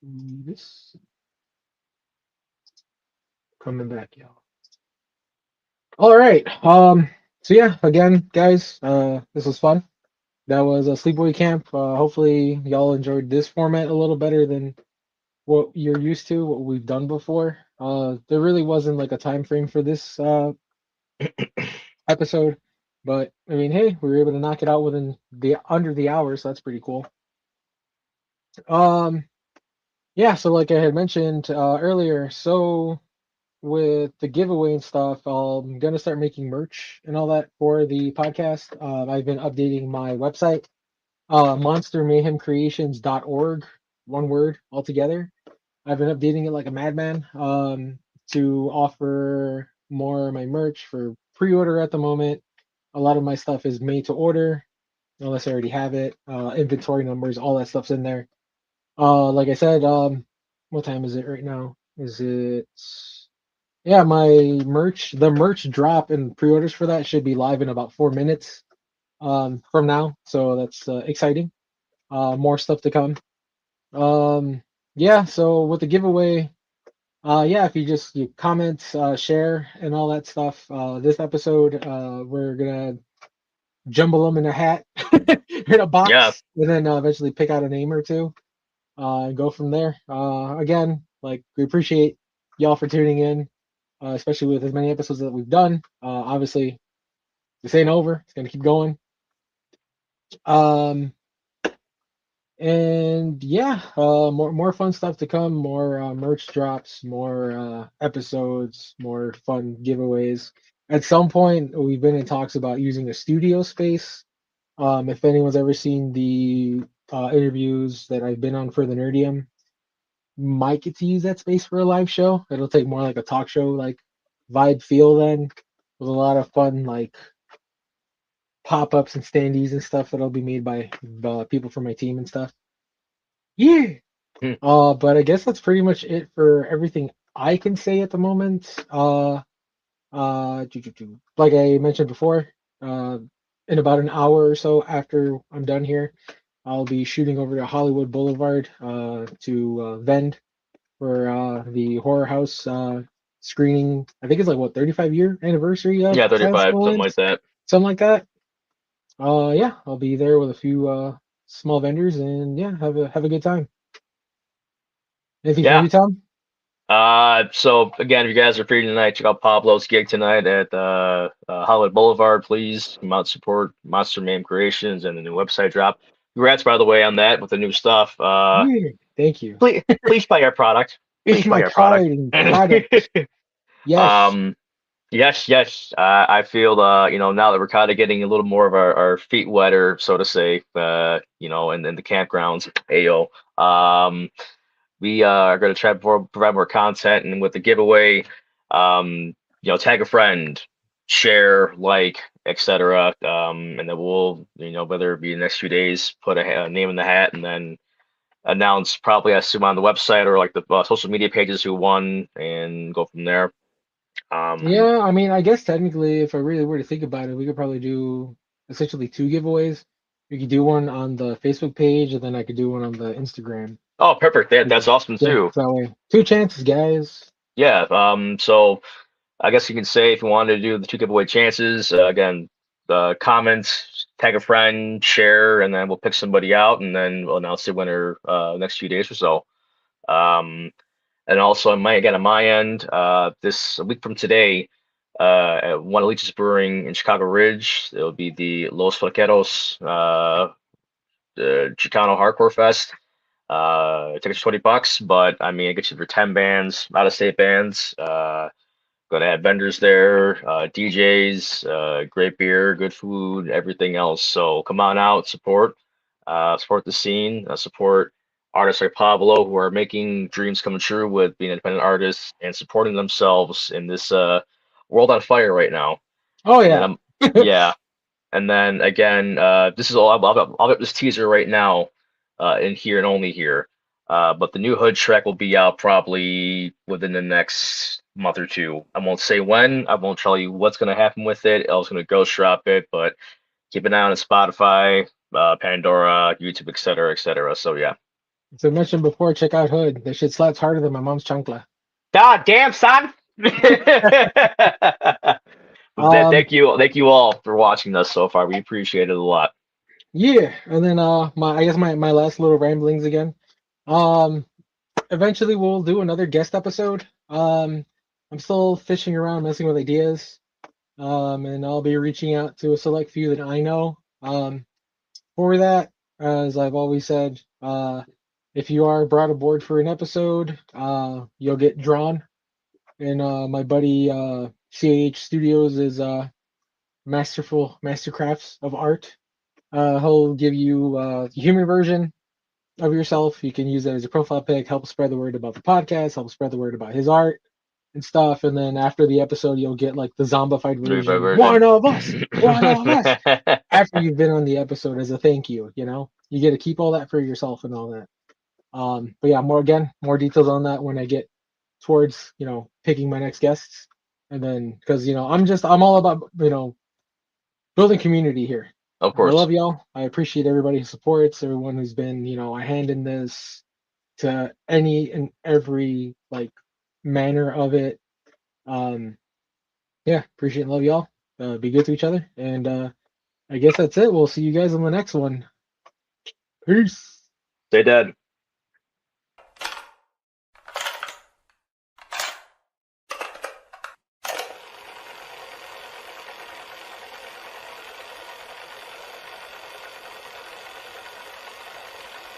This coming back, y'all. All right. So yeah, again, guys, this was fun. That was a Sleepaway Camp. Hopefully, y'all enjoyed this format a little better than what you're used to, what we've done before. There really wasn't like a time frame for this episode, but I mean, hey, we were able to knock it out within the under the hour, so that's pretty cool. Um, yeah, so like I had mentioned earlier, so with the giveaway and stuff, I'm gonna start making merch and all that for the podcast. I've been updating my website, monstermayhemcreations.org, one word altogether. I've been updating it like a madman to offer more of my merch for pre-order at the moment. A lot of my stuff is made to order, unless I already have it. Inventory numbers, all that stuff's in there. Like I said, what time is it right now? Is it? Yeah, the merch drop and pre-orders for that should be live in about 4 minutes from now. So that's exciting. More stuff to come. Yeah, so with the giveaway, yeah, if you comment, share, and all that stuff, this episode, we're gonna jumble them in a hat, in a Yeah. box, and then eventually pick out a name or two, and go from there. Again, like we appreciate y'all for tuning in, especially with as many episodes that we've done. Obviously, this ain't over; it's gonna keep going. Um, and yeah, more fun stuff to come, more merch drops, more episodes, more fun giveaways. At some point, we've been in talks about using a studio space. If anyone's ever seen the interviews that I've been on for the Nerdium, might get to use that space for a live show. It'll take more like a talk show like vibe feel then, with a lot of fun like pop-ups and standees and stuff that'll be made by people from my team and stuff. Yeah. Hmm. But I guess that's pretty much it for everything I can say at the moment. Like I mentioned before, in about an hour or so after I'm done here, I'll be shooting over to Hollywood Boulevard to vend for the horror house screening. I think it's like what 35-year anniversary of Yeah, Silence of 35, the something like Lambs, that. something like that. Yeah, I'll be there with a few small vendors and yeah, have a good time. Anything from Yeah. you, Tom? So again, if you guys are free tonight, check out Pablo's gig tonight at Hollywood Boulevard. Please come out and support Monster Mame Creations and the new website drop. Congrats, by the way, on that with the new stuff. Yeah, thank you. Please buy our product. It's Please buy my our product. pride and product. Yes. um, yes. I feel now that we're kind of getting a little more of our feet wetter, so to say, in the campgrounds. Ayo. We are going to try to provide more content, and with the giveaway, tag a friend, share, like, etc. And then we'll, whether it be the next few days, put a name in the hat, and then announce probably I assume on the website or like the social media pages who won, and go from there. Um, Yeah, I mean, I guess technically, if I really were to think about it, we could probably do essentially two giveaways. We could do one on the Facebook page, and then I could do one on the Instagram. oh, perfect. That's awesome Yeah, too. so that way, two chances, guys. Yeah. So I guess you can say if you wanted to do the two giveaway chances, again, comment, tag a friend, share, and then we'll pick somebody out, and then we'll announce the winner next few days or so. Um, and also, on my end, this a week from today, at One Allegiance Brewing in Chicago Ridge, it'll be the Los Flaqueros Chicano Hardcore Fest. Tickets are $20, but I mean, it gets you for 10 bands, out of state bands. Going to have vendors there, DJs, great beer, good food, everything else. So come on out, support the scene, support artists like Pablo who are making dreams come true with being independent artists and supporting themselves in this world on fire right now. Oh And then yeah. yeah, and then again, this is all I'll get this teaser right now, in here and only here. But the new Hood track will be out probably within the next month or two. I won't say when. I won't tell you what's gonna happen with it. I was gonna ghost drop it, but keep an eye on Spotify, Pandora, YouTube, etc., etc. So yeah. As I mentioned before, check out Hood. That shit slaps harder than my mom's chancla. God damn, son. Um, Thank you all for watching us so far. We appreciate it a lot. yeah, and then my I guess my last little ramblings again. Um, Eventually we'll do another guest episode. I'm still fishing around, messing with ideas. And I'll be reaching out to a select few that I know. For that, as I've always said, if you are brought aboard for an episode, you'll get drawn. And my buddy CAH Studios is masterful mastercrafts of art. He'll give you the human version of yourself. You can use that as a profile pic, help spread the word about the podcast, help spread the word about his art and stuff. And then after the episode, you'll get like the zombified Reverb version, version. one of us. After you've been on the episode as a thank you, you get to keep all that for yourself and all that. But yeah, more details on that when I get towards picking my next guests, and then because I'm all about building community here. Of I course. love y'all. I appreciate everybody who supports, everyone who's been a hand in this to any and every like manner of it. Um, yeah, appreciate and love y'all. Be good to each other, and I guess that's it. We'll see you guys on the next one. Peace. Stay dead.